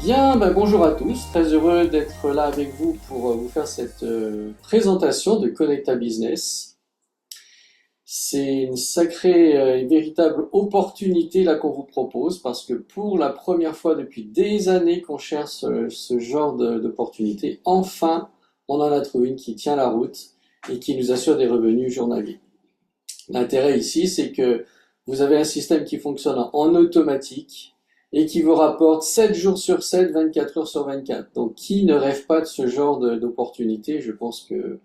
Bien, bonjour à tous, très heureux d'être là avec vous pour vous faire cette présentation de Connecta Business. C'est une sacrée et véritable opportunité là qu'on vous propose parce que pour la première fois depuis des années qu'on cherche ce genre d'opportunité, enfin on en a trouvé une qui tient la route et qui nous assure des revenus journaliers. L'intérêt ici, c'est que vous avez un système qui fonctionne en automatique et qui vous rapporte 7 jours sur 7, 24 heures sur 24. Donc, qui ne rêve pas de ce genre d'opportunité? Je pense que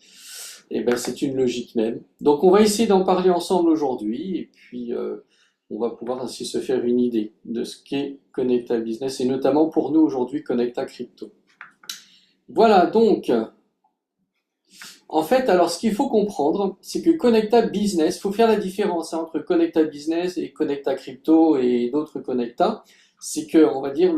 c'est une logique même. Donc, on va essayer d'en parler ensemble aujourd'hui et puis on va pouvoir ainsi se faire une idée de ce qu'est Connecta Business et notamment pour nous aujourd'hui Connecta Crypto. Voilà, donc, en fait, alors ce qu'il faut comprendre, c'est que Connecta Business, il faut faire la différence entre Connecta Business et Connecta Crypto et d'autres Connecta. C'est que, on va dire,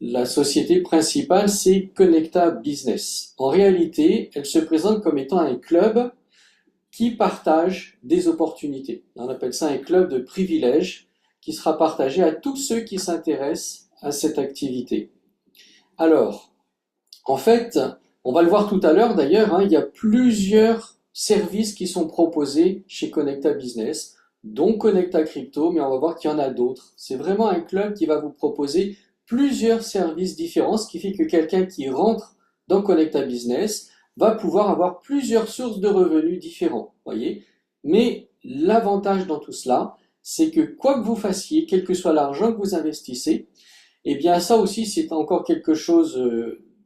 la société principale, c'est Connecta Business. En réalité, elle se présente comme étant un club qui partage des opportunités. On appelle ça un club de privilèges qui sera partagé à tous ceux qui s'intéressent à cette activité. Alors, en fait, on va le voir tout à l'heure d'ailleurs, il y a plusieurs services qui sont proposés chez Connecta Business, dont Connecta Crypto, mais on va voir qu'il y en a d'autres. C'est vraiment un club qui va vous proposer plusieurs services différents, ce qui fait que quelqu'un qui rentre dans Connecta Business va pouvoir avoir plusieurs sources de revenus différents, voyez. Mais l'avantage dans tout cela, c'est que quoi que vous fassiez, quel que soit l'argent que vous investissez, eh bien ça aussi c'est encore quelque chose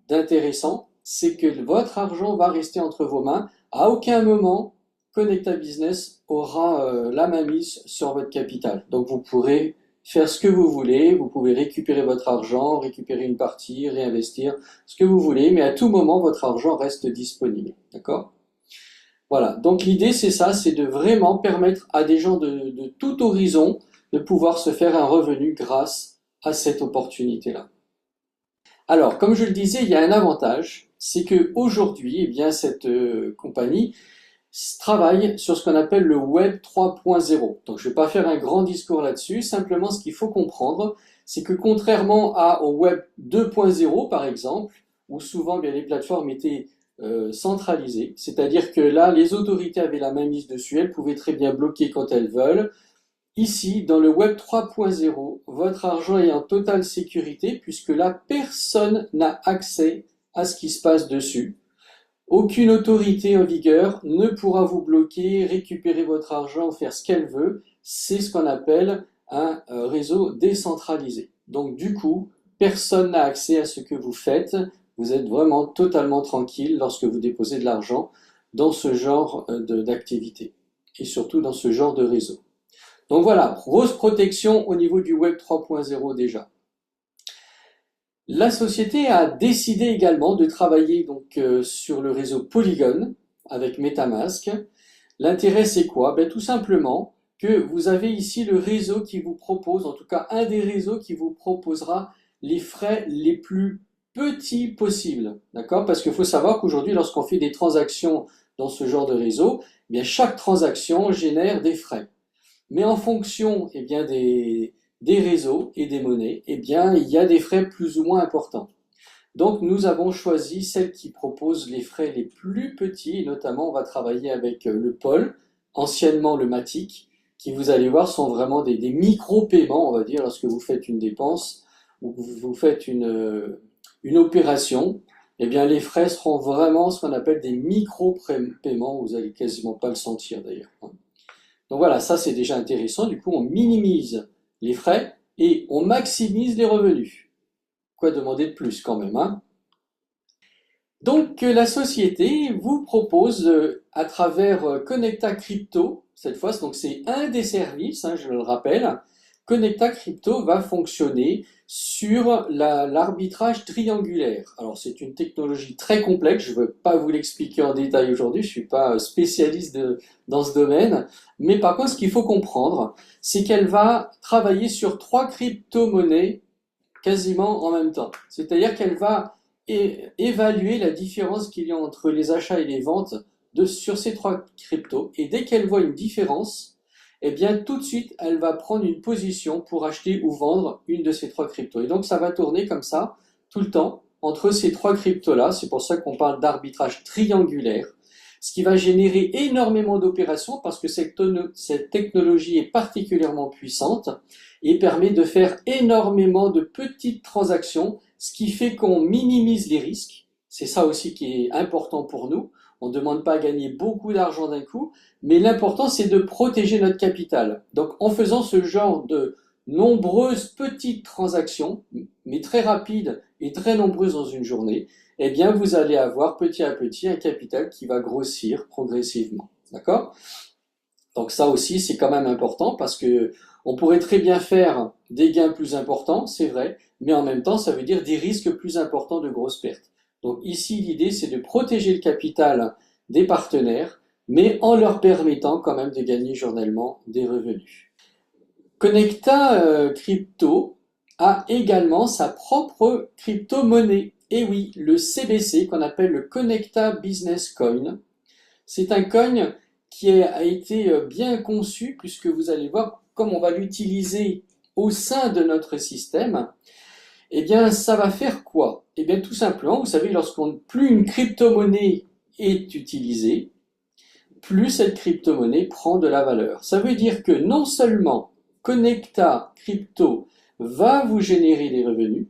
d'intéressant, c'est que votre argent va rester entre vos mains. À aucun moment, Connecta Business aura la mainmise sur votre capital. Donc vous pourrez faire ce que vous voulez, vous pouvez récupérer votre argent, récupérer une partie, réinvestir, ce que vous voulez, mais à tout moment, votre argent reste disponible. D'accord ? Voilà, donc l'idée c'est ça, c'est de vraiment permettre à des gens de tout horizon de pouvoir se faire un revenu grâce à cette opportunité-là. Alors, comme je le disais, il y a un avantage, c'est que aujourd'hui, cette compagnie travaille sur ce qu'on appelle le Web 3.0. Donc, je ne vais pas faire un grand discours là-dessus. Simplement, ce qu'il faut comprendre, c'est que contrairement au Web 2.0, par exemple, où souvent les plateformes étaient centralisées, c'est-à-dire que là, les autorités avaient la main mise dessus, elles pouvaient très bien bloquer quand elles veulent. Ici, dans le Web 3.0, votre argent est en totale sécurité puisque là, personne n'a accès à ce qui se passe dessus. Aucune autorité en vigueur ne pourra vous bloquer, récupérer votre argent, faire ce qu'elle veut. C'est ce qu'on appelle un réseau décentralisé. Donc du coup, personne n'a accès à ce que vous faites. Vous êtes vraiment totalement tranquille lorsque vous déposez de l'argent dans ce genre d'activité et surtout dans ce genre de réseau. Donc voilà, grosse protection au niveau du Web 3.0 déjà. La société a décidé également de travailler sur le réseau Polygon avec MetaMask. L'intérêt c'est quoi? Tout simplement que vous avez ici le réseau qui vous propose, en tout cas un des réseaux qui vous proposera les frais les plus petits possibles. D'accord? Parce qu'il faut savoir qu'aujourd'hui, lorsqu'on fait des transactions dans ce genre de réseau, chaque transaction génère des frais. Mais en fonction des réseaux et des monnaies, il y a des frais plus ou moins importants. Donc nous avons choisi celle qui propose les frais les plus petits, et notamment on va travailler avec le POL, anciennement le Matic, qui vous allez voir sont vraiment des micro-paiements, on va dire, lorsque vous faites une dépense ou vous faites une opération, les frais seront vraiment ce qu'on appelle des micro-paiements, vous n'allez quasiment pas le sentir d'ailleurs. Donc voilà, ça c'est déjà intéressant, du coup on minimise les frais et on maximise les revenus. Quoi demander de plus quand même, hein? Donc la société vous propose à travers Connecta Crypto, cette fois, donc c'est un des services, je le rappelle, Connecta Crypto va fonctionner sur l'arbitrage triangulaire. Alors c'est une technologie très complexe, je ne veux pas vous l'expliquer en détail aujourd'hui, je ne suis pas spécialiste dans ce domaine, mais par contre ce qu'il faut comprendre, c'est qu'elle va travailler sur 3 crypto-monnaies quasiment en même temps. C'est-à-dire qu'elle va évaluer la différence qu'il y a entre les achats et les ventes sur ces 3 cryptos, et dès qu'elle voit une différence, eh bien tout de suite, elle va prendre une position pour acheter ou vendre une de ces trois cryptos. Et donc ça va tourner comme ça tout le temps entre ces trois cryptos-là. C'est pour ça qu'on parle d'arbitrage triangulaire, ce qui va générer énormément d'opérations parce que cette technologie est particulièrement puissante et permet de faire énormément de petites transactions, ce qui fait qu'on minimise les risques. C'est ça aussi qui est important pour nous. On ne demande pas à gagner beaucoup d'argent d'un coup, mais l'important c'est de protéger notre capital. Donc en faisant ce genre de nombreuses petites transactions, mais très rapides et très nombreuses dans une journée, eh bien vous allez avoir petit à petit un capital qui va grossir progressivement. D'accord? Donc ça aussi c'est quand même important parce que on pourrait très bien faire des gains plus importants, c'est vrai, mais en même temps ça veut dire des risques plus importants de grosses pertes. Donc ici l'idée c'est de protéger le capital des partenaires, mais en leur permettant quand même de gagner journellement des revenus. Connecta Crypto a également sa propre crypto-monnaie. Et oui, le CBC, qu'on appelle le Connecta Business Coin, c'est un coin qui a été bien conçu, puisque vous allez voir, comme on va l'utiliser au sein de notre système, eh bien, ça va faire quoi? Eh bien, tout simplement, vous savez, plus une crypto-monnaie est utilisée, plus cette crypto-monnaie prend de la valeur. Ça veut dire que non seulement Connecta Crypto va vous générer des revenus,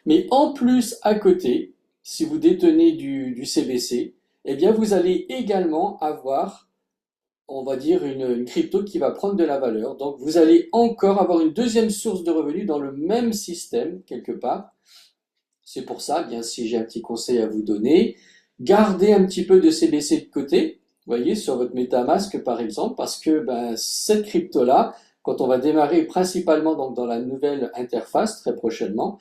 mais en plus, à côté, si vous détenez du CBC, eh bien, vous allez également avoir, on va dire, une crypto qui va prendre de la valeur. Donc, vous allez encore avoir une deuxième source de revenus dans le même système, quelque part. C'est pour ça, bien, si j'ai un petit conseil à vous donner, gardez un petit peu de CBC de côté, vous voyez, sur votre MetaMask, par exemple, parce que cette crypto-là, quand on va démarrer principalement donc, dans la nouvelle interface très prochainement,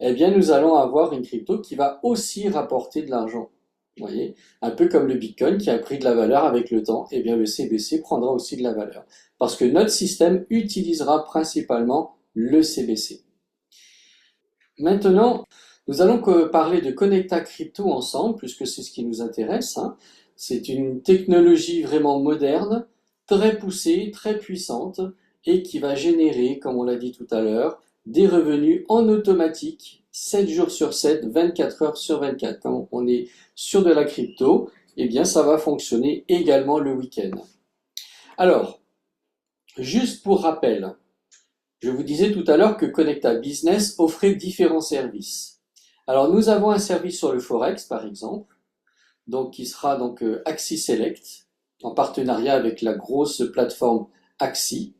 eh bien, nous allons avoir une crypto qui va aussi rapporter de l'argent. Vous voyez, un peu comme le Bitcoin qui a pris de la valeur avec le temps, eh bien, le CBC prendra aussi de la valeur. Parce que notre système utilisera principalement le CBC. Maintenant, nous allons parler de Connecta Crypto ensemble, puisque c'est ce qui nous intéresse. C'est une technologie vraiment moderne, très poussée, très puissante, et qui va générer, comme on l'a dit tout à l'heure, des revenus en automatique, 7 jours sur 7, 24 heures sur 24. Quand on est sur de la crypto, eh bien ça va fonctionner également le week-end. Alors, juste pour rappel, je vous disais tout à l'heure que Connecta Business offrait différents services. Alors nous avons un service sur le Forex par exemple, donc qui sera donc Axi Select, en partenariat avec la grosse plateforme Axi.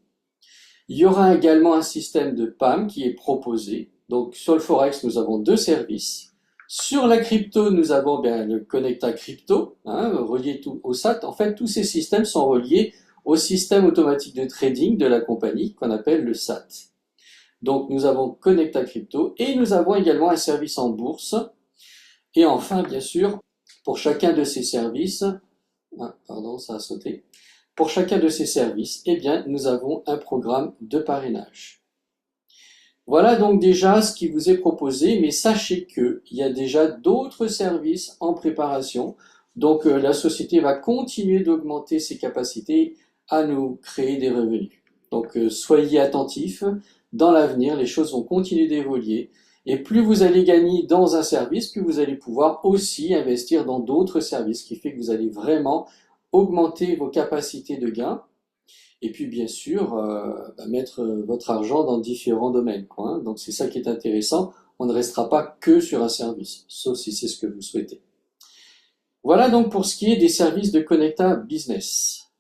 Il y aura également un système de PAM qui est proposé. Donc sur le Forex, nous avons deux services. Sur la crypto, nous avons le Connecta Crypto, relié au SAT. En fait, tous ces systèmes sont reliés au système automatique de trading de la compagnie qu'on appelle le SAT. Donc nous avons Connecta Crypto et nous avons également un service en bourse. Et enfin, bien sûr, pour chacun de ces services, ça a sauté. Pour chacun de ces services, eh bien, nous avons un programme de parrainage. Voilà donc déjà ce qui vous est proposé, mais sachez qu'il y a déjà d'autres services en préparation. Donc la société va continuer d'augmenter ses capacités à nous créer des revenus. Donc soyez attentifs, dans l'avenir, les choses vont continuer d'évoluer. Et plus vous allez gagner dans un service, plus vous allez pouvoir aussi investir dans d'autres services, ce qui fait que vous allez vraiment augmenter vos capacités de gain. Et puis bien sûr, mettre votre argent dans différents domaines. Donc c'est ça qui est intéressant. On ne restera pas que sur un service, sauf si c'est ce que vous souhaitez. Voilà donc pour ce qui est des services de Connecta Business.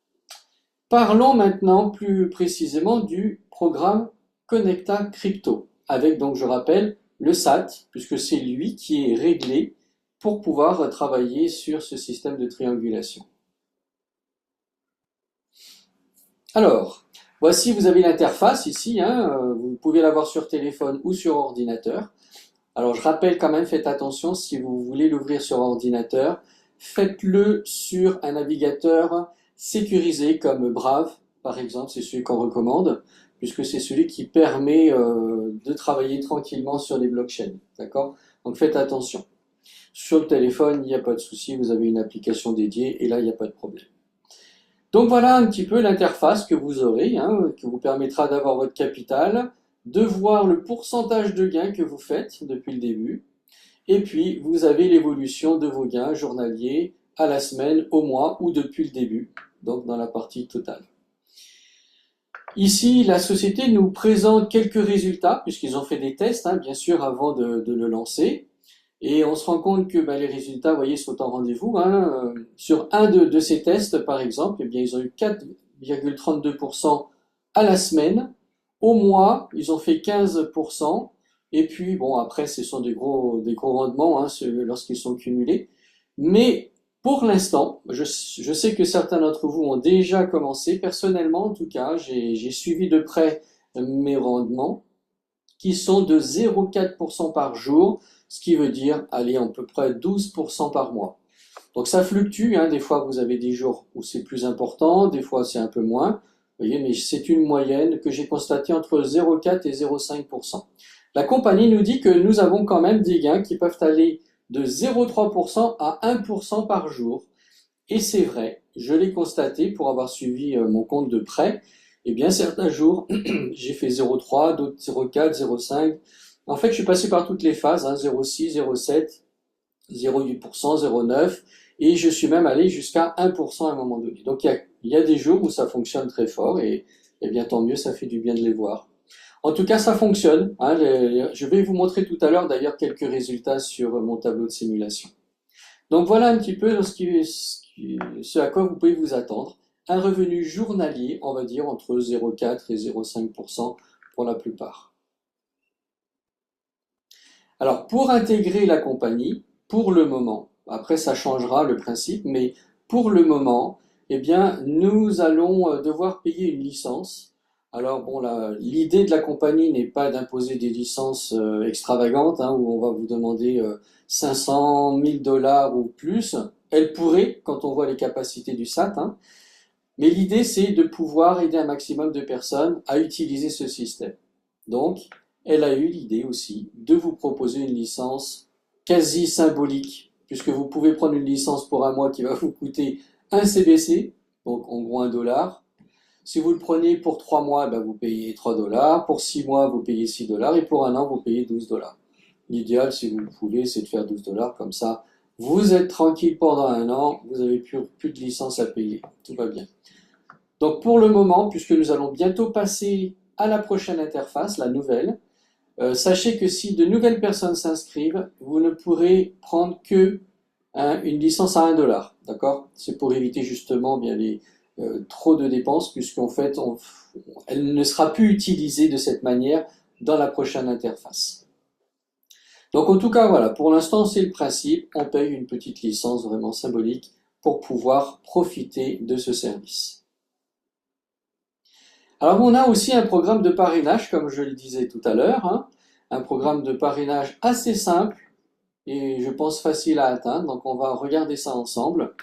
Parlons maintenant plus précisément du programme Connecta Crypto, avec donc je rappelle le SAT, puisque c'est lui qui est réglé pour pouvoir travailler sur ce système de triangulation. Alors, voici, vous avez l'interface ici, vous pouvez l'avoir sur téléphone ou sur ordinateur. Alors je rappelle quand même, faites attention, si vous voulez l'ouvrir sur ordinateur, faites-le sur un navigateur sécurisé comme Brave, par exemple, c'est celui qu'on recommande, puisque c'est celui qui permet de travailler tranquillement sur les blockchains, d'accord? Donc faites attention. Sur le téléphone, il n'y a pas de souci, vous avez une application dédiée et là, il n'y a pas de problème. Donc voilà un petit peu l'interface que vous aurez, hein, qui vous permettra d'avoir votre capital, de voir le pourcentage de gains que vous faites depuis le début, et puis vous avez l'évolution de vos gains journaliers à la semaine, au mois ou depuis le début, donc dans la partie totale. Ici, la société nous présente quelques résultats, puisqu'ils ont fait des tests, hein, bien sûr, avant de le lancer. Et on se rend compte que les résultats, vous voyez, sont en rendez-vous. Hein. Sur un de ces tests, par exemple, eh bien, ils ont eu 4,32% à la semaine. Au mois, ils ont fait 15%. Et puis, bon, après, ce sont des gros rendements, hein, lorsqu'ils sont cumulés. Mais pour l'instant, je sais que certains d'entre vous ont déjà commencé. Personnellement, en tout cas, j'ai suivi de près mes rendements qui sont de 0,4% par jour, ce qui veut dire, allez, à peu près 12% par mois. Donc ça fluctue, hein, des fois vous avez des jours où c'est plus important, des fois c'est un peu moins, vous voyez, mais c'est une moyenne que j'ai constatée entre 0,4 et 0,5%. La compagnie nous dit que nous avons quand même des gains qui peuvent aller de 0,3% à 1% par jour. Et c'est vrai, je l'ai constaté pour avoir suivi mon compte de près. Eh bien, certains jours, j'ai fait 0,3, d'autres 0,4, 0,5. En fait, je suis passé par toutes les phases, hein, 0,6, 0,7, 0,8%, 0,9, et je suis même allé jusqu'à 1% à un moment donné. Donc, il y a des jours où ça fonctionne très fort, et bien tant mieux, ça fait du bien de les voir. En tout cas, ça fonctionne. Hein, je vais vous montrer tout à l'heure d'ailleurs quelques résultats sur mon tableau de simulation. Donc voilà un petit peu ce à quoi vous pouvez vous attendre. Un revenu journalier, on va dire, entre 0,4 et 0,5% pour la plupart. Alors, pour intégrer la compagnie, pour le moment, après ça changera le principe, mais pour le moment, eh bien, nous allons devoir payer une licence. Alors bon, l'idée de la compagnie n'est pas d'imposer des licences extravagantes, hein, où on va vous demander 500 000 dollars ou plus. Elle pourrait, quand on voit les capacités du SAT, hein, mais l'idée c'est de pouvoir aider un maximum de personnes à utiliser ce système. Donc, elle a eu l'idée aussi de vous proposer une licence quasi symbolique, puisque vous pouvez prendre une licence pour un mois qui va vous coûter 1 CBC, donc en gros 1 dollar. Si vous le prenez pour 3 mois, vous payez 3 dollars. Pour 6 mois, vous payez 6 dollars. Et pour un an, vous payez 12 dollars. L'idéal, si vous le pouvez, c'est de faire 12 dollars. Comme ça, vous êtes tranquille pendant un an. Vous n'avez plus de licence à payer. Tout va bien. Donc, pour le moment, puisque nous allons bientôt passer à la prochaine interface, la nouvelle, sachez que si de nouvelles personnes s'inscrivent, vous ne pourrez prendre que une licence à 1 dollar. D'accord? C'est pour éviter justement trop de dépenses, puisqu'en fait, elle ne sera plus utilisée de cette manière dans la prochaine interface. Donc en tout cas, voilà, pour l'instant, c'est le principe. On paye une petite licence vraiment symbolique pour pouvoir profiter de ce service. Alors on a aussi un programme de parrainage, comme je le disais tout à l'heure, hein, un programme de parrainage assez simple et je pense facile à atteindre. Donc on va regarder ça ensemble.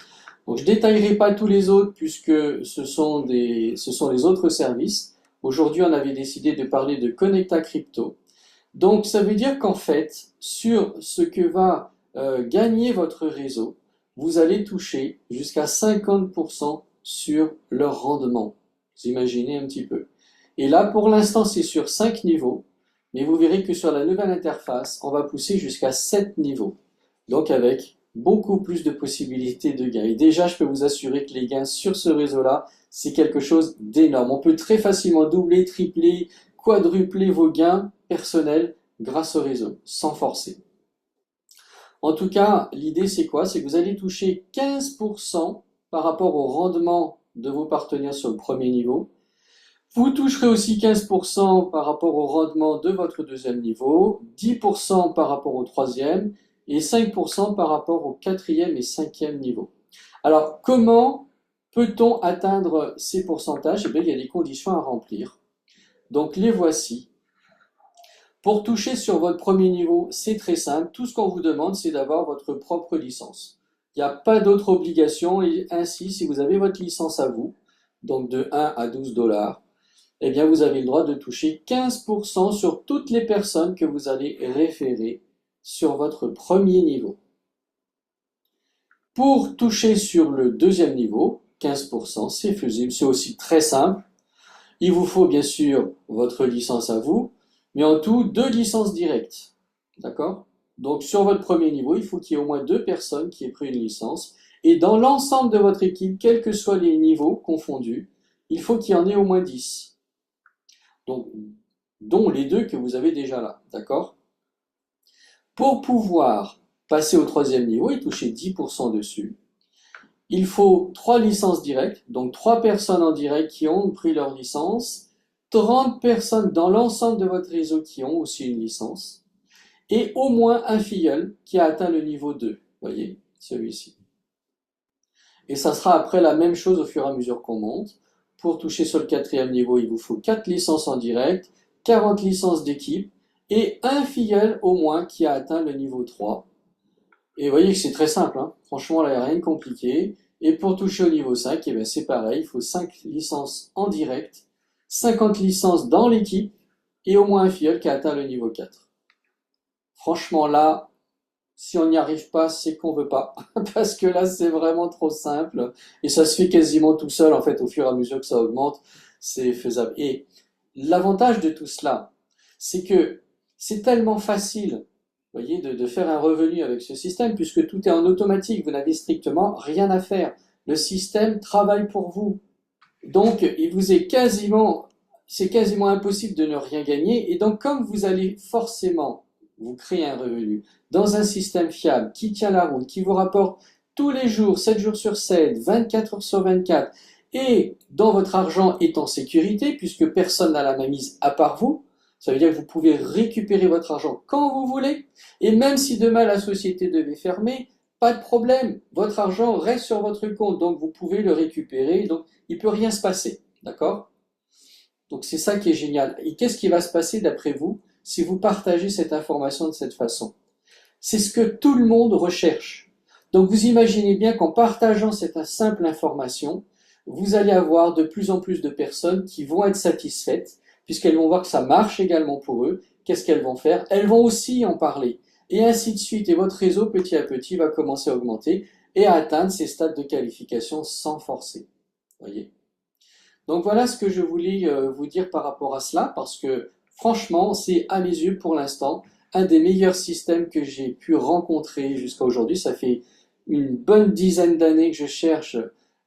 Donc, je ne détaillerai pas tous les autres puisque ce sont les autres services. Aujourd'hui, on avait décidé de parler de Connecta Crypto. Donc, ça veut dire qu'en fait, sur ce que va gagner votre réseau, vous allez toucher jusqu'à 50% sur leur rendement. Vous imaginez un petit peu. Et là, pour l'instant, c'est sur 5 niveaux. Mais vous verrez que sur la nouvelle interface, on va pousser jusqu'à 7 niveaux. Donc, avec beaucoup plus de possibilités de gains. Et déjà, je peux vous assurer que les gains sur ce réseau-là, c'est quelque chose d'énorme. On peut très facilement doubler, tripler, quadrupler vos gains personnels grâce au réseau, sans forcer. En tout cas, l'idée c'est quoi? C'est que vous allez toucher 15% par rapport au rendement de vos partenaires sur le premier niveau. Vous toucherez aussi 15% par rapport au rendement de votre deuxième niveau, 10% par rapport au troisième, et 5% par rapport au quatrième et cinquième niveau. Alors, comment peut-on atteindre ces pourcentages? Eh bien, il y a des conditions à remplir. Donc, les voici. Pour toucher sur votre premier niveau, c'est très simple. Tout ce qu'on vous demande, c'est d'avoir votre propre licence. Il n'y a pas d'autre obligation. Et ainsi, si vous avez votre licence à vous, donc de 1 à 12 dollars, eh bien, vous avez le droit de toucher 15% sur toutes les personnes que vous allez référer sur votre premier niveau. Pour toucher sur le deuxième niveau, 15%, c'est faisable, c'est aussi très simple. Il vous faut bien sûr votre licence à vous, mais en tout, 2 licences directes. D'accord? Donc sur votre premier niveau, il faut qu'il y ait au moins 2 personnes qui aient pris une licence. Et dans l'ensemble de votre équipe, quels que soient les niveaux confondus, il faut qu'il y en ait au moins 10. Donc, dont les 2 que vous avez déjà là. D'accord? Pour pouvoir passer au troisième niveau et toucher 10% dessus, il faut 3 licences directes, donc 3 personnes en direct qui ont pris leur licence, 30 personnes dans l'ensemble de votre réseau qui ont aussi une licence, et au moins un filleul qui a atteint le niveau 2, vous voyez, celui-ci. Et ça sera après la même chose au fur et à mesure qu'on monte. Pour toucher sur le quatrième niveau, il vous faut 4 licences en direct, 40 licences d'équipe, et un filleul au moins qui a atteint le niveau 3. Et vous voyez que c'est très simple, hein. Franchement, là, il n'y a rien de compliqué. Et pour toucher au niveau 5, eh bien, c'est pareil, il faut 5 licences en direct, 50 licences dans l'équipe, et au moins un filleul qui a atteint le niveau 4. Franchement, là, si on n'y arrive pas, c'est qu'on veut pas. Parce que là, c'est vraiment trop simple. Et ça se fait quasiment tout seul, en fait, au fur et à mesure que ça augmente, c'est faisable. Et l'avantage de tout cela, c'est que c'est tellement facile, vous voyez, de faire un revenu avec ce système, puisque tout est en automatique, vous n'avez strictement rien à faire. Le système travaille pour vous. Donc, c'est quasiment impossible de ne rien gagner. Et donc, comme vous allez forcément vous créer un revenu dans un système fiable, qui tient la route, qui vous rapporte tous les jours, 7 jours sur 7, 24 heures sur 24, et dont votre argent est en sécurité, puisque personne n'a la mainmise à part vous, ça veut dire que vous pouvez récupérer votre argent quand vous voulez, et même si demain la société devait fermer, pas de problème, votre argent reste sur votre compte, donc vous pouvez le récupérer, donc il ne peut rien se passer, d'accord? Donc c'est ça qui est génial. Et qu'est-ce qui va se passer d'après vous si vous partagez cette information de cette façon? C'est ce que tout le monde recherche. Donc vous imaginez bien qu'en partageant cette simple information, vous allez avoir de plus en plus de personnes qui vont être satisfaites, puisqu'elles vont voir que ça marche également pour eux. Qu'est-ce qu'elles vont faire? Elles vont aussi en parler. Et ainsi de suite. Et votre réseau, petit à petit, va commencer à augmenter et à atteindre ces stades de qualification sans forcer. Voyez? Donc voilà ce que je voulais vous dire par rapport à cela, parce que franchement, c'est à mes yeux pour l'instant un des meilleurs systèmes que j'ai pu rencontrer jusqu'à aujourd'hui. Ça fait une bonne dizaine d'années que je cherche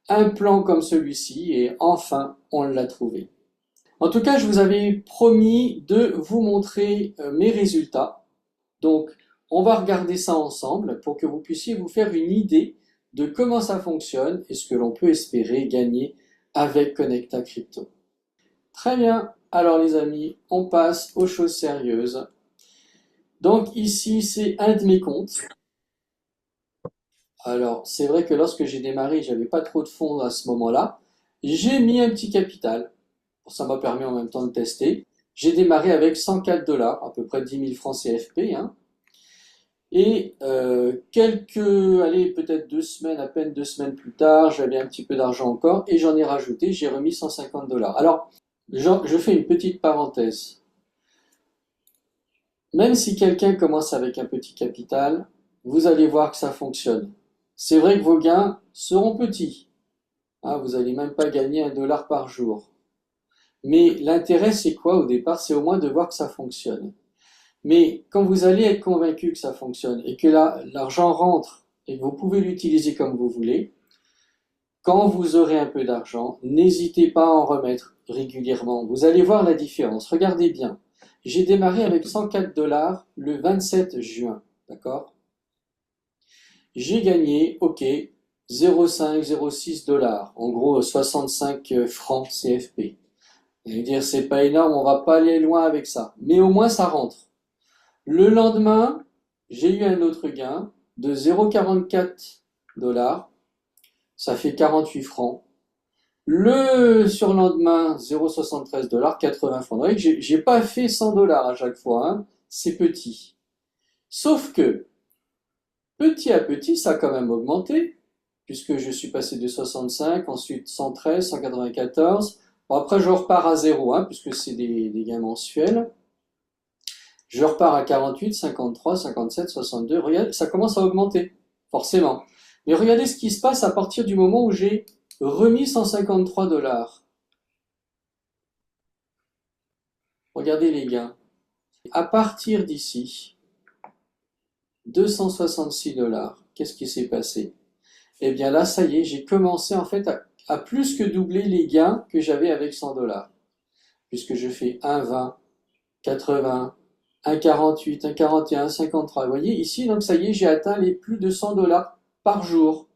un plan comme celui-ci et enfin on l'a trouvé. En tout cas, je vous avais promis de vous montrer mes résultats. Donc on va regarder ça ensemble pour que vous puissiez vous faire une idée de comment ça fonctionne et ce que l'on peut espérer gagner avec Connecta Crypto. Très bien, alors les amis, on passe aux choses sérieuses. Donc ici, c'est un de mes comptes. Alors, c'est vrai que lorsque j'ai démarré, j'avais pas trop de fonds à ce moment-là. J'ai mis un petit capital. Ça m'a permis en même temps de tester. J'ai démarré avec 104 $, à peu près 10 000 francs CFP, hein. Et allez, peut-être 2 semaines, à peine 2 semaines plus tard, j'avais un petit peu d'argent encore et j'en ai rajouté, j'ai remis 150 $. Alors, je fais une petite parenthèse. Même si quelqu'un commence avec un petit capital, vous allez voir que ça fonctionne. C'est vrai que vos gains seront petits. Hein, vous n'allez même pas gagner $1 par jour. Mais l'intérêt, c'est quoi au départ? C'est au moins de voir que ça fonctionne. Mais quand vous allez être convaincu que ça fonctionne et que l'argent rentre et que vous pouvez l'utiliser comme vous voulez, quand vous aurez un peu d'argent, n'hésitez pas à en remettre régulièrement. Vous allez voir la différence. Regardez bien. J'ai démarré avec 104 $ le 27 juin. D'accord? J'ai gagné, ok, 0,5, 0,6 $. En gros, 65 francs CFP. Vous allez dire, c'est pas énorme, on va pas aller loin avec ça. Mais au moins, ça rentre. Le lendemain, j'ai eu un autre gain de 0,44 $. Ça fait 48 francs. Le surlendemain, 0,73 $, 80 francs. Vous voyez que j'ai pas fait 100 $ à chaque fois, hein. C'est petit. Sauf que, petit à petit, ça a quand même augmenté, puisque je suis passé de 65, ensuite 113, 194. Bon, après, je repars à 0, hein, puisque c'est des gains mensuels. Je repars à 48, 53, 57, 62. Regardez, ça commence à augmenter, forcément. Mais regardez ce qui se passe à partir du moment où j'ai remis 153 dollars. Regardez les gains. À partir d'ici, 266 dollars. Qu'est-ce qui s'est passé? Eh bien là, ça y est, j'ai commencé en fait à plus que doubler les gains que j'avais avec 100 dollars. Puisque je fais 1,20, 80, 1,48, 1,41, 53. Vous voyez ici, donc ça y est, j'ai atteint les plus de 100 dollars par jour.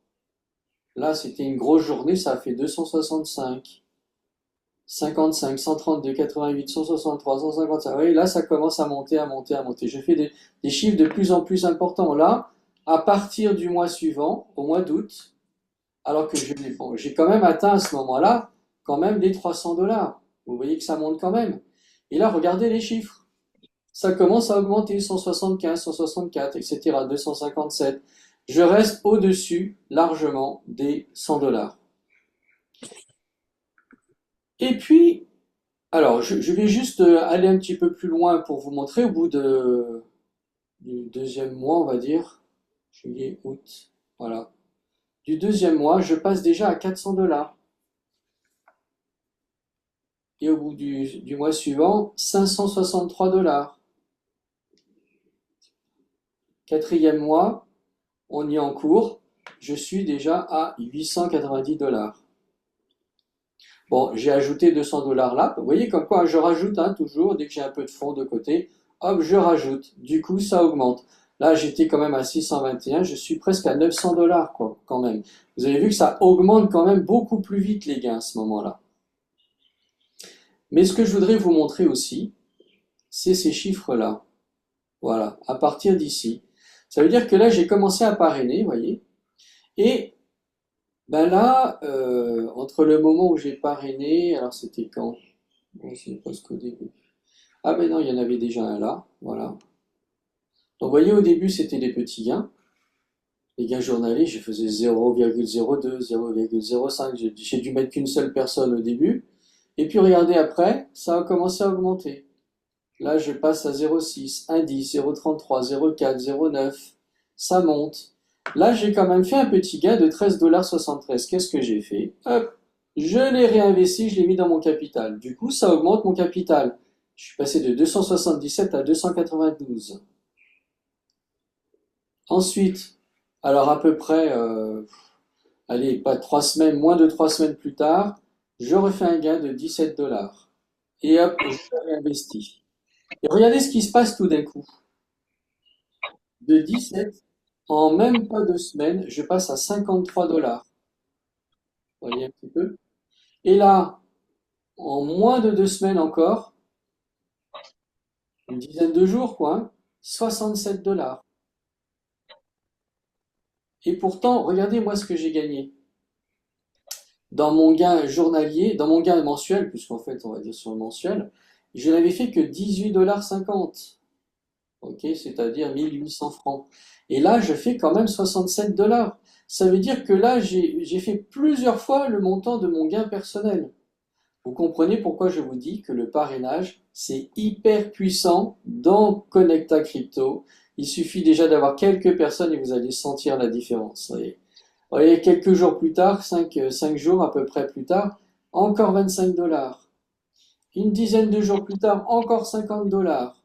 Là, c'était une grosse journée, ça a fait 265, 55, 132, 88, 163, 155. Vous voyez, là, ça commence à monter, à monter, à monter. Je fais des chiffres de plus en plus importants. Là, à partir du mois suivant, au mois d'août, alors que j'ai quand même atteint à ce moment-là, quand même les 300 dollars. Vous voyez que ça monte quand même. Et là, regardez les chiffres. Ça commence à augmenter, 175, 164, etc., 257. Je reste au-dessus, largement, des 100 dollars. Et puis, alors, je vais juste aller un petit peu plus loin pour vous montrer au bout du deuxième mois, on va dire, juillet, août, voilà. Du deuxième mois, je passe déjà à 400 dollars. Et au bout du mois suivant, 563 dollars. Quatrième mois, on y est en cours, je suis déjà à 890 dollars. Bon, j'ai ajouté 200 dollars là. Vous voyez comme quoi je rajoute toujours, dès que j'ai un peu de fonds de côté, hop, je rajoute. Du coup, ça augmente. Là, j'étais quand même à 621, je suis presque à 900 dollars, quoi, quand même. Vous avez vu que ça augmente quand même beaucoup plus vite les gains à ce moment-là. Mais ce que je voudrais vous montrer aussi, c'est ces chiffres-là. Voilà, à partir d'ici. Ça veut dire que là, j'ai commencé à parrainer, vous voyez. Et ben là, entre le moment où j'ai parrainé, alors c'était quand? Bon, c'est presque au début. Ah ben non, il y en avait déjà un là, voilà. Donc vous voyez, au début, c'était des petits gains. Les gains journaliers, je faisais 0,02, 0,05. J'ai dû mettre qu'une seule personne au début. Et puis regardez après, ça a commencé à augmenter. Là, je passe à 0,6, 1,10, 0,33, 0,4, 0,9. Ça monte. Là, j'ai quand même fait un petit gain de 13,73 $. Qu'est-ce que j'ai fait? Hop, je l'ai réinvesti, je l'ai mis dans mon capital. Du coup, ça augmente mon capital. Je suis passé de 277 à 292. Ensuite, alors à peu près, allez, pas 3 semaines, moins de 3 semaines plus tard, je refais un gain de 17 dollars. Et hop, je réinvestis. Et regardez ce qui se passe tout d'un coup. De 17, en même pas 2 semaines, je passe à 53 dollars. Vous voyez un petit peu? Et là, en moins de 2 semaines encore, une dizaine de jours, quoi, hein, 67 dollars. Et pourtant, regardez moi ce que j'ai gagné. Dans mon gain journalier, dans mon gain mensuel, puisqu'en fait, on va dire sur le mensuel, je n'avais fait que 18,50 $. Ok, c'est-à-dire 1800 francs. Et là, je fais quand même 67 dollars. Ça veut dire que là, j'ai fait plusieurs fois le montant de mon gain personnel. Vous comprenez pourquoi je vous dis que le parrainage, c'est hyper puissant dans Connecta Crypto. Il suffit déjà d'avoir quelques personnes et vous allez sentir la différence. Vous voyez, quelques jours plus tard, 5 jours à peu près plus tard, encore 25 dollars. Une dizaine de jours plus tard, encore 50 dollars.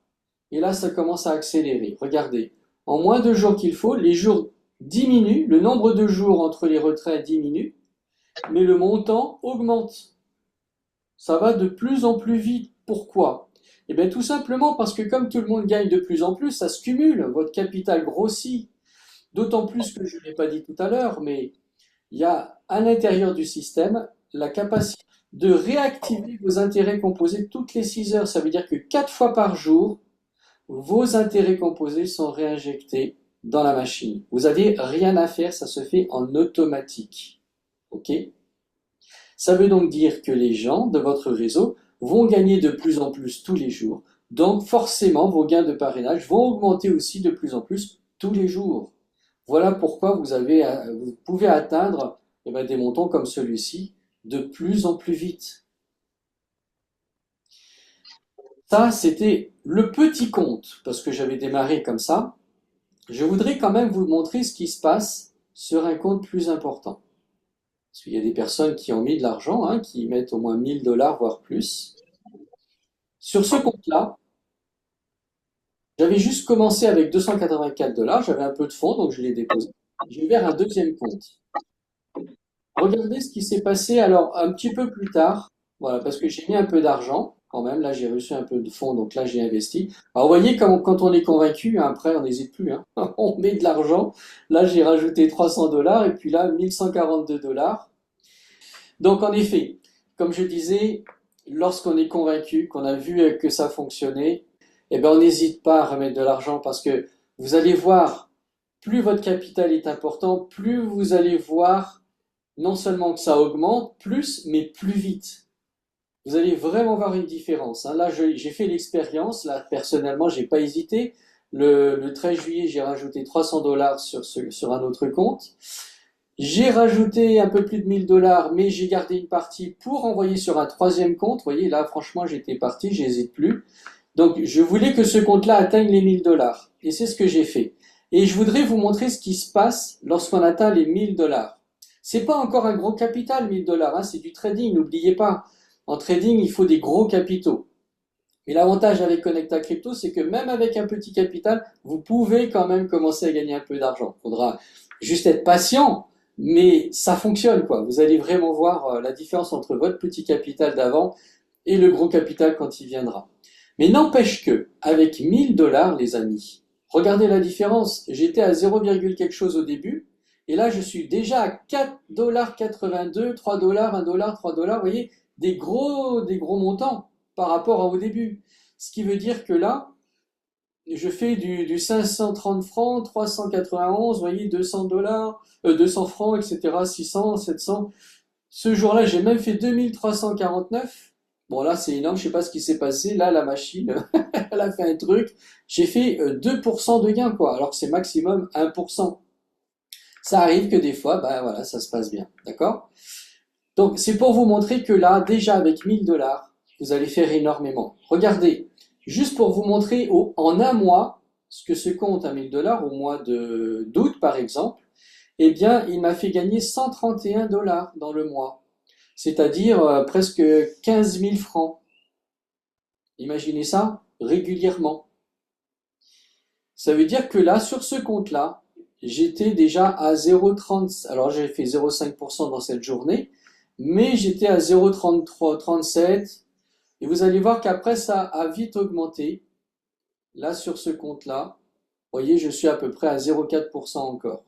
Et là, ça commence à accélérer. Regardez, en moins de jours qu'il faut, les jours diminuent, le nombre de jours entre les retraits diminue, mais le montant augmente. Ça va de plus en plus vite. Pourquoi? Eh bien, tout simplement parce que comme tout le monde gagne de plus en plus, ça se cumule, votre capital grossit. D'autant plus que je ne l'ai pas dit tout à l'heure, mais il y a à l'intérieur du système la capacité de réactiver vos intérêts composés toutes les 6 heures. Ça veut dire que 4 fois par jour, vos intérêts composés sont réinjectés dans la machine. Vous n'avez rien à faire, ça se fait en automatique. OK? Ça veut donc dire que les gens de votre réseau vont gagner de plus en plus tous les jours. Donc forcément, vos gains de parrainage vont augmenter aussi de plus en plus tous les jours. Voilà pourquoi vous pouvez atteindre des montants comme celui-ci de plus en plus vite. Ça, c'était le petit compte, parce que j'avais démarré comme ça. Je voudrais quand même vous montrer ce qui se passe sur un compte plus important. Parce qu'il y a des personnes qui ont mis de l'argent, hein, qui mettent au moins 1000 $, voire plus. Sur ce compte-là, j'avais juste commencé avec 284 $, j'avais un peu de fonds, donc je l'ai déposé. J'ai ouvert un deuxième compte. Regardez ce qui s'est passé alors un petit peu plus tard, voilà, parce que j'ai mis un peu d'argent quand même, là j'ai reçu un peu de fonds, donc là j'ai investi. Alors vous voyez, quand on est convaincu, hein, après on n'hésite plus, hein, on met de l'argent, là j'ai rajouté 300 $ et puis là 1142 $. Donc en effet, comme je disais, lorsqu'on est convaincu, qu'on a vu que ça fonctionnait, eh ben on n'hésite pas à remettre de l'argent parce que vous allez voir, plus votre capital est important, plus vous allez voir non seulement que ça augmente, plus, mais plus vite. Vous allez vraiment voir une différence, hein. Là, j'ai fait l'expérience. Là, personnellement, j'ai pas hésité. Le 13 juillet, j'ai rajouté 300 $ sur un autre compte. J'ai rajouté un peu plus de 1000 $, mais j'ai gardé une partie pour envoyer sur un troisième compte. Vous voyez, là, franchement, j'étais parti, j'hésite plus. Donc, je voulais que ce compte-là atteigne les 1000 $. Et c'est ce que j'ai fait. Et je voudrais vous montrer ce qui se passe lorsqu'on atteint les 1000 $. C'est pas encore un gros capital, 1000 $, hein, c'est du trading, n'oubliez pas. En trading, il faut des gros capitaux. Et l'avantage avec Connecta Crypto, c'est que même avec un petit capital, vous pouvez quand même commencer à gagner un peu d'argent. Il faudra juste être patient, mais ça fonctionne, quoi. Vous allez vraiment voir la différence entre votre petit capital d'avant et le gros capital quand il viendra. Mais n'empêche que, avec 1000 $, les amis, regardez la différence. J'étais à 0, quelque chose au début, et là je suis déjà à 4,82 $, 3 $, 1 $, 3 $. Vous voyez, des gros montants par rapport au début. Ce qui veut dire que là, je fais du 530 francs, 391, vous voyez, 200 $, 200 francs, etc., 600, 700. Ce jour-là, j'ai même fait 2349. Bon, là, c'est énorme, je sais pas ce qui s'est passé. Là, la machine, elle a fait un truc. J'ai fait 2% de gain, quoi, alors que c'est maximum 1%. Ça arrive que des fois, ben voilà, ça se passe bien, d'accord? Donc, c'est pour vous montrer que là, déjà avec 1000 $, vous allez faire énormément. Regardez, juste pour vous montrer en un mois, ce que ce compte à 1000 $ au mois d'août, par exemple, eh bien, il m'a fait gagner 131 $ dans le mois, c'est-à-dire presque 15 000 francs. Imaginez ça régulièrement. Ça veut dire que là, sur ce compte-là, j'étais déjà à 0,30. Alors, j'ai fait 0,5% dans cette journée, mais j'étais à 0,33, 37. Et vous allez voir qu'après, ça a vite augmenté. Là, sur ce compte-là, vous voyez, je suis à peu près à 0,4% encore.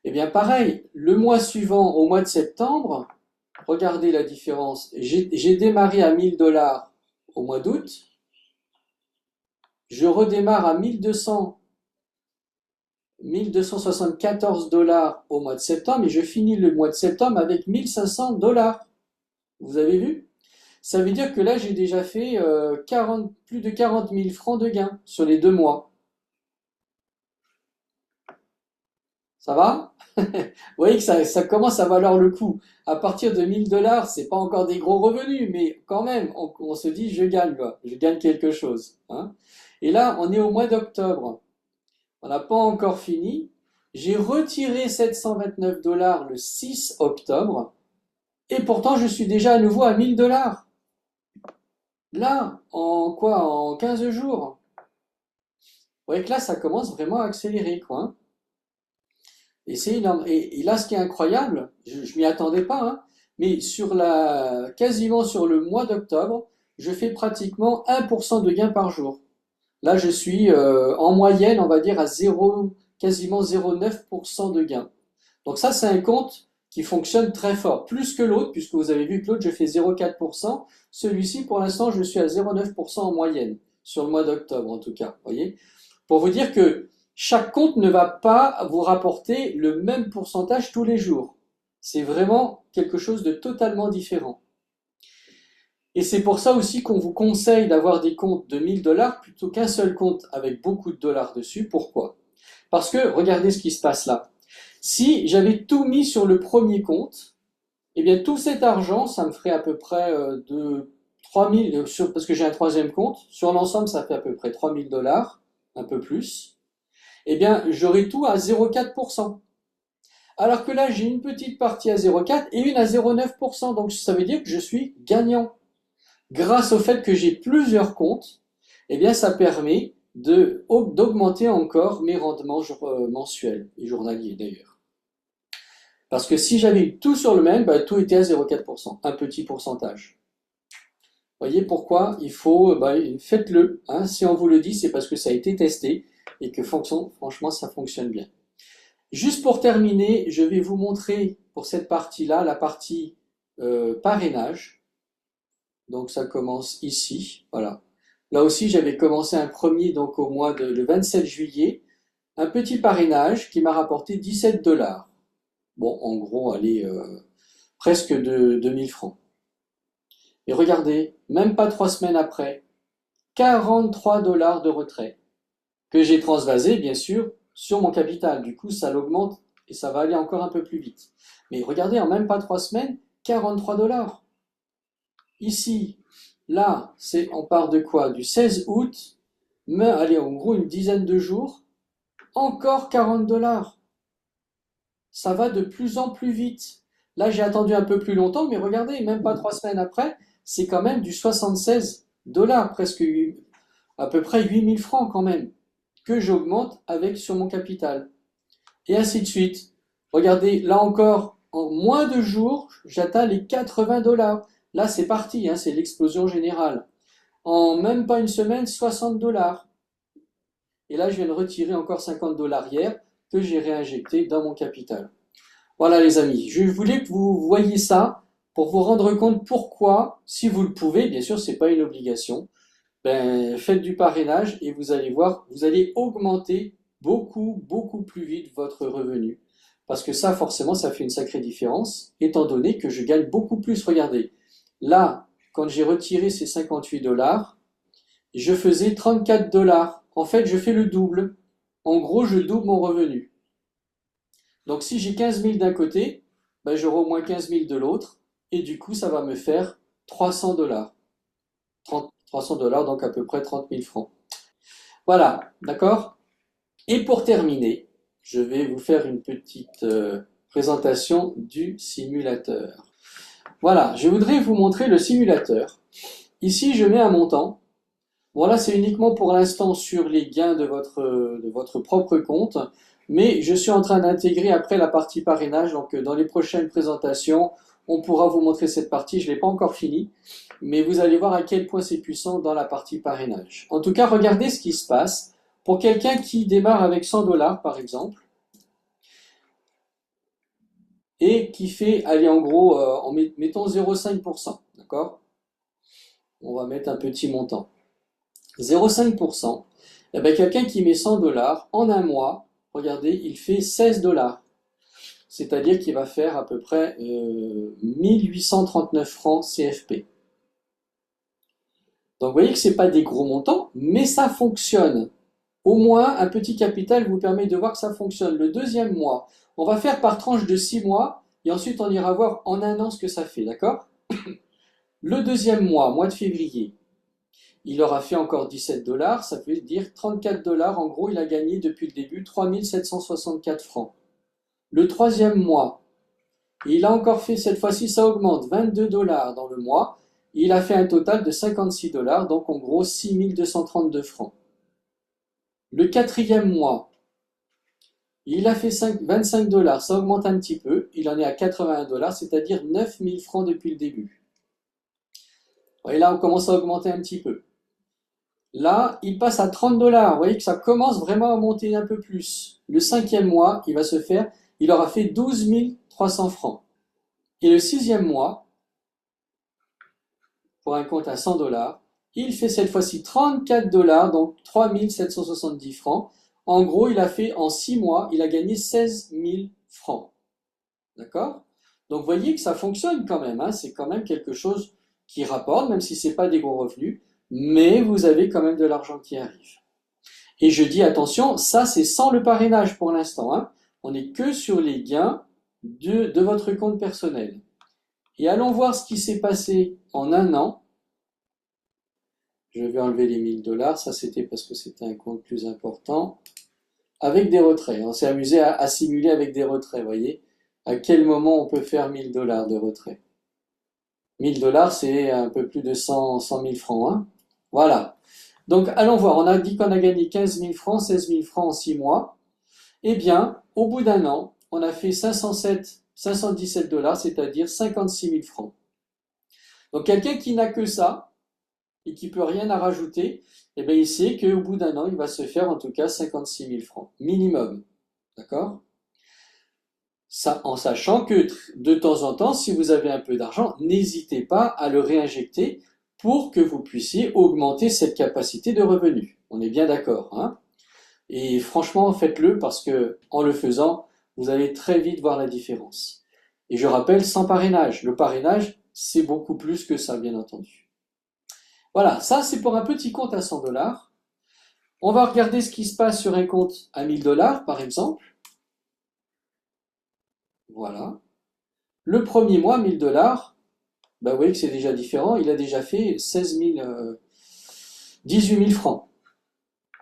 Eh bien, pareil, le mois suivant, au mois de septembre, regardez la différence. J'ai démarré à 1000 $ au mois d'août. Je redémarre à 1274 $ au mois de septembre et je finis le mois de septembre avec 1500 $. Vous avez vu? Ça veut dire que là, j'ai déjà fait plus de 40 000 francs de gains sur les 2 mois. Ça va? Vous voyez que ça commence à valoir le coup. À partir de 1000 $, c'est pas encore des gros revenus, mais quand même, on se dit, je gagne, quoi. Je gagne quelque chose, hein. Et là, on est au mois d'octobre. On n'a pas encore fini. J'ai retiré 729 $ le 6 octobre. Et pourtant, je suis déjà à nouveau à 1000 $. Là, en quoi? En 15 jours. Vous voyez que là, ça commence vraiment à accélérer, quoi, hein. Et c'est énorme. Et là, ce qui est incroyable, je m'y attendais pas, hein, mais quasiment sur le mois d'octobre, je fais pratiquement 1% de gain par jour. Là, je suis en moyenne, on va dire, à 0, quasiment 0,9% de gain. Donc ça, c'est un compte qui fonctionne très fort, plus que l'autre, puisque vous avez vu que l'autre, je fais 0,4%. Celui-ci, pour l'instant, je suis à 0,9% en moyenne, sur le mois d'octobre en tout cas. Voyez? Pour vous dire que chaque compte ne va pas vous rapporter le même pourcentage tous les jours. C'est vraiment quelque chose de totalement différent. Et c'est pour ça aussi qu'on vous conseille d'avoir des comptes de 1000 $ plutôt qu'un seul compte avec beaucoup de dollars dessus. Pourquoi? Parce que regardez ce qui se passe là. Si j'avais tout mis sur le premier compte, eh bien tout cet argent, ça me ferait à peu près de 3000, parce que j'ai un troisième compte, sur l'ensemble ça fait à peu près 3000 $, un peu plus. Eh bien j'aurais tout à 0,4%. Alors que là, j'ai une petite partie à 0,4 et une à 0,9%. Donc ça veut dire que je suis gagnant. Grâce au fait que j'ai plusieurs comptes, eh bien ça permet d'augmenter encore mes rendements mensuels et journaliers d'ailleurs. Parce que si j'avais eu tout sur le même, bah, tout était à 0,4%, un petit pourcentage. Voyez pourquoi il faut, faites-le. Hein. Si on vous le dit, c'est parce que ça a été testé et que franchement, ça fonctionne bien. Juste pour terminer, je vais vous montrer pour cette partie-là, la partie parrainage. Donc ça commence ici, voilà. Là aussi, j'avais commencé un premier donc au mois de le 27 juillet, un petit parrainage qui m'a rapporté 17 $. Bon, en gros, allez, presque de 2000 francs. Et regardez, même pas 3 semaines après, 43 $ de retrait que j'ai transvasé, bien sûr, sur mon capital. Du coup, ça l'augmente et ça va aller encore un peu plus vite. Mais regardez, en même pas 3 semaines, 43 $. Ici, là, on part de quoi? Du 16 août, mais allez, en gros, une dizaine de jours, encore 40 $. Ça va de plus en plus vite. Là, j'ai attendu un peu plus longtemps, mais regardez, même pas 3 semaines après, c'est quand même du 76 $, presque à peu près 8000 francs quand même, que j'augmente avec sur mon capital. Et ainsi de suite. Regardez, là encore, en moins de jours, j'atteins les 80 $. Là, c'est parti, hein, c'est l'explosion générale. En même pas une semaine, 60 $. Et là, je viens de retirer encore 50 $ hier que j'ai réinjecté dans mon capital. Voilà les amis, je voulais que vous voyiez ça pour vous rendre compte pourquoi, si vous le pouvez, bien sûr, c'est pas une obligation, ben, faites du parrainage et vous allez voir, vous allez augmenter beaucoup plus vite votre revenu. Parce que ça, forcément, ça fait une sacrée différence, étant donné que je gagne beaucoup plus. Regardez, là, quand j'ai retiré ces 58 $, je faisais 34 $. En fait, je fais le double. En gros, je double mon revenu. Donc, si j'ai 15 000 d'un côté, ben, j'aurai au moins 15 000 de l'autre. Et du coup, ça va me faire 300 $. 300 $, donc à peu près 30 000 francs. Voilà, d'accord? Et pour terminer, je vais vous faire une petite présentation du simulateur. Voilà, je voudrais vous montrer le simulateur. Ici, je mets un montant. Voilà, c'est uniquement pour l'instant sur les gains de votre propre compte, mais je suis en train d'intégrer après la partie parrainage, donc dans les prochaines présentations, on pourra vous montrer cette partie, je ne l'ai pas encore fini, mais vous allez voir à quel point c'est puissant dans la partie parrainage. En tout cas, regardez ce qui se passe pour quelqu'un qui démarre avec 100 $ par exemple, et qui fait, allez en gros, mettons 0,5%, d'accord? On va mettre un petit montant. 0,5%, eh bien, quelqu'un qui met 100 $ en un mois, regardez, il fait 16 $. C'est-à-dire qu'il va faire à peu près 1839 francs CFP. Donc vous voyez que ce n'est pas des gros montants, mais ça fonctionne. Au moins, un petit capital vous permet de voir que ça fonctionne. Le deuxième mois, on va faire par tranche de 6 mois, et ensuite on ira voir en un an ce que ça fait, d'accord? Le deuxième mois, mois de février, il aura fait encore 17 $, ça veut dire 34 $. En gros, il a gagné depuis le début 3764 francs. Le troisième mois, il a encore fait, cette fois-ci, ça augmente, 22 $ dans le mois. Il a fait un total de 56 $, donc en gros 6232 francs. Le quatrième mois, il a fait 25 $, ça augmente un petit peu, il en est à 81 $, c'est-à-dire 9000 francs depuis le début. Et là, on commence à augmenter un petit peu. Là, il passe à 30 $. Vous voyez que ça commence vraiment à monter un peu plus. Le cinquième mois, il aura fait 12 300 francs. Et le sixième mois, pour un compte à 100 $, il fait cette fois-ci 34 $, donc 3 770 francs. En gros, il a fait en 6 mois, il a gagné 16 000 francs. D'accord? Donc, vous voyez que ça fonctionne quand même. Hein, c'est quand même quelque chose qui rapporte, même si ce n'est pas des gros revenus, mais vous avez quand même de l'argent qui arrive. Et je dis attention, ça c'est sans le parrainage pour l'instant. Hein. On n'est que sur les gains de votre compte personnel. Et allons voir ce qui s'est passé en un an. Je vais enlever les 1000 $, ça c'était parce que c'était un compte plus important. avec des retraits. On s'est amusé à simuler avec des retraits, vous voyez. À quel moment on peut faire 1 000 $ de retrait? 1 000 $, c'est un peu plus de 100 000 francs. Hein. Voilà. Donc, allons voir. On a dit qu'on a gagné 15 000 francs, 16 000 francs en 6 mois. Eh bien, au bout d'un an, on a fait 517 $, c'est-à-dire 56 000 francs. Donc, quelqu'un qui n'a que ça et qui peut rien à rajouter, eh bien, il sait qu'au bout d'un an, il va se faire en tout cas 56 000 francs, minimum. D'accord? Ça, en sachant que de temps en temps, si vous avez un peu d'argent, n'hésitez pas à le réinjecter pour que vous puissiez augmenter cette capacité de revenu. On est bien d'accord, hein? Et franchement, faites-le parce que en le faisant, vous allez très vite voir la différence. Et je rappelle, sans parrainage. Le parrainage, c'est beaucoup plus que ça, bien entendu. Voilà, ça c'est pour un petit compte à 100 $. On va regarder ce qui se passe sur un compte à 1 000 $, par exemple. Voilà. Le premier mois, 1 000 $, bah, vous voyez que c'est déjà différent. Il a déjà fait 18 000 francs.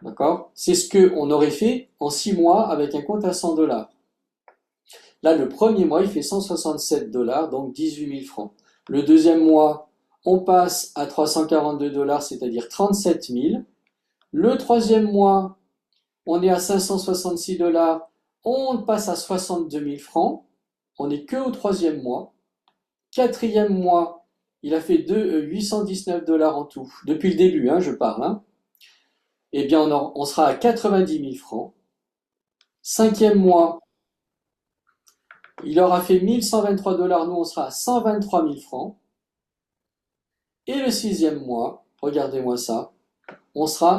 D'accord? C'est ce qu'on aurait fait en 6 mois avec un compte à 100 $. Là, le premier mois, il fait 167 $, donc 18 000 francs. Le deuxième mois, on passe à 342 $, c'est-à-dire 37 000. Le troisième mois, on est à 566 $, on passe à 62 000 francs. On n'est que au troisième mois. Quatrième mois, il a fait 819 $ en tout. Depuis le début, hein, je parle. Hein. Eh bien, on sera à 90 000 francs. Cinquième mois, il aura fait 1123 $, nous on sera à 123 000 francs. Et le sixième mois, regardez-moi ça,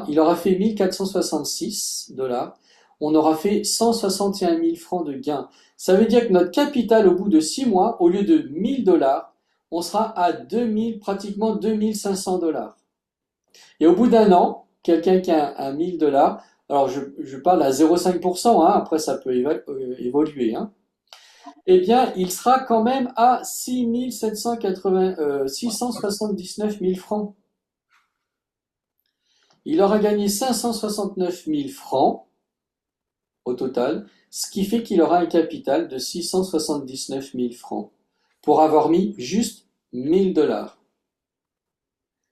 il aura fait 1466 $, on aura fait 161 000 francs de gain. Ça veut dire que notre capital au bout de 6 mois, au lieu de 1 000 $, on sera à pratiquement 2 500 $. Et au bout d'un an, quelqu'un qui a un 1 000 $, alors je parle à 0,5%, hein, après ça peut évoluer, hein, eh bien, il sera quand même à 679 000 francs. Il aura gagné 569 000 francs au total, ce qui fait qu'il aura un capital de 679 000 francs pour avoir mis juste 1 000 $.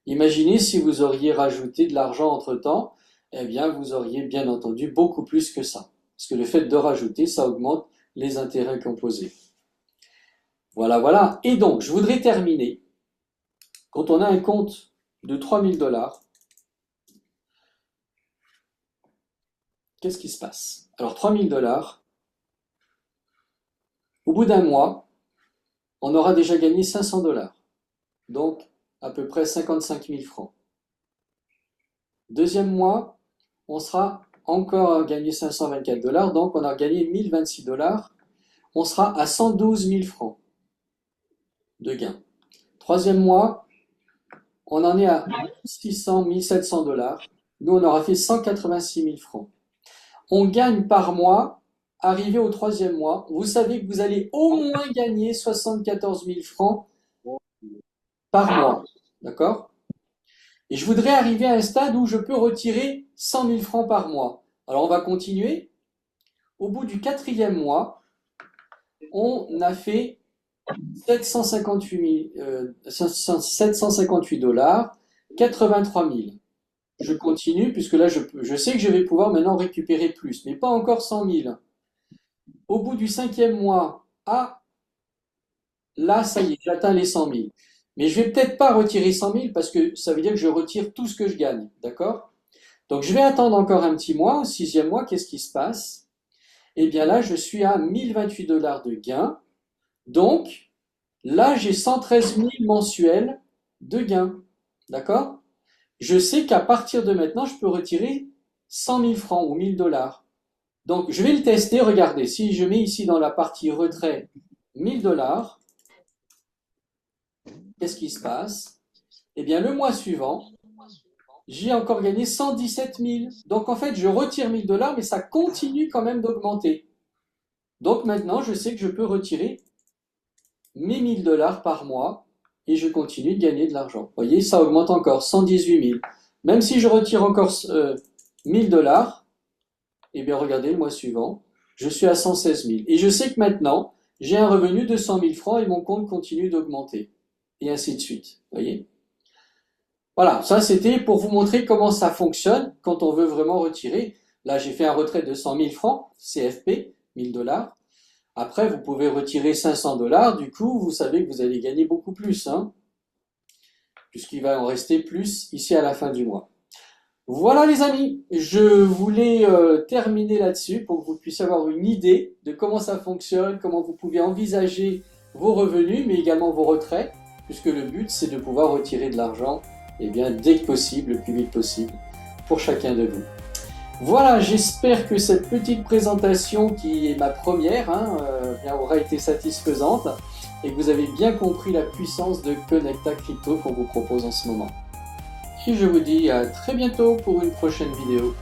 Imaginez si vous auriez rajouté de l'argent entre-temps, eh bien, vous auriez bien entendu beaucoup plus que ça. Parce que le fait de rajouter, ça augmente les intérêts composés. Voilà, voilà. Et donc, je voudrais terminer. Quand on a un compte de 3 000 $, qu'est-ce qui se passe? Alors, 3 000 $, au bout d'un mois, on aura déjà gagné 500 $. Donc, à peu près 55 000 francs. Deuxième mois, on sera encore à gagner 524 $, donc on a gagné 1026 $. On sera à 112 000 francs de gain. Troisième mois, on en est à 600, 1700 $. Nous, on aura fait 186 000 francs. On gagne par mois, arrivé au troisième mois, vous savez que vous allez au moins gagner 74 000 francs par mois. D'accord? Et je voudrais arriver à un stade où je peux retirer 100 000 francs par mois. Alors, on va continuer. Au bout du quatrième mois, on a fait 758 $, 83 000. Je continue, puisque là, je sais que je vais pouvoir maintenant récupérer plus, mais pas encore 100 000. Au bout du cinquième mois, là, ça y est, j'atteins les 100 000. Mais je vais peut-être pas retirer 100 000 parce que ça veut dire que je retire tout ce que je gagne, d'accord? Donc, je vais attendre encore un petit mois. Au sixième mois, qu'est-ce qui se passe? Eh bien là, je suis à 1028 $ de gain. Donc, là, j'ai 113 000 mensuels de gain, d'accord? Je sais qu'à partir de maintenant, je peux retirer 100 000 francs ou 1 000 $. Donc, je vais le tester. Regardez, si je mets ici dans la partie retrait 1 000 $, qu'est-ce qui se passe? Eh bien, le mois suivant, j'ai encore gagné 117 000. Donc, en fait, je retire 1 000 $, mais ça continue quand même d'augmenter. Donc, maintenant, je sais que je peux retirer mes 1 000 $ par mois et je continue de gagner de l'argent. Vous voyez, ça augmente encore, 118 000. Même si je retire encore 1 000 $, eh bien regardez le mois suivant, je suis à 116 000. Et je sais que maintenant, j'ai un revenu de 100 000 francs et mon compte continue d'augmenter. Et ainsi de suite. Voyez? Voilà, ça c'était pour vous montrer comment ça fonctionne quand on veut vraiment retirer. Là, j'ai fait un retrait de 100 000 francs, CFP, 1000 dollars. Après, vous pouvez retirer 500 dollars. Du coup, vous savez que vous allez gagner beaucoup plus, hein, puisqu'il va en rester plus ici à la fin du mois. Voilà les amis, je voulais terminer là-dessus pour que vous puissiez avoir une idée de comment ça fonctionne, comment vous pouvez envisager vos revenus, mais également vos retraits, puisque le but c'est de pouvoir retirer de l'argent dès que possible, le plus vite possible, pour chacun de vous. Voilà, j'espère que cette petite présentation, qui est ma première, aura été satisfaisante et que vous avez bien compris la puissance de Connecta Crypto qu'on vous propose en ce moment. Et je vous dis à très bientôt pour une prochaine vidéo.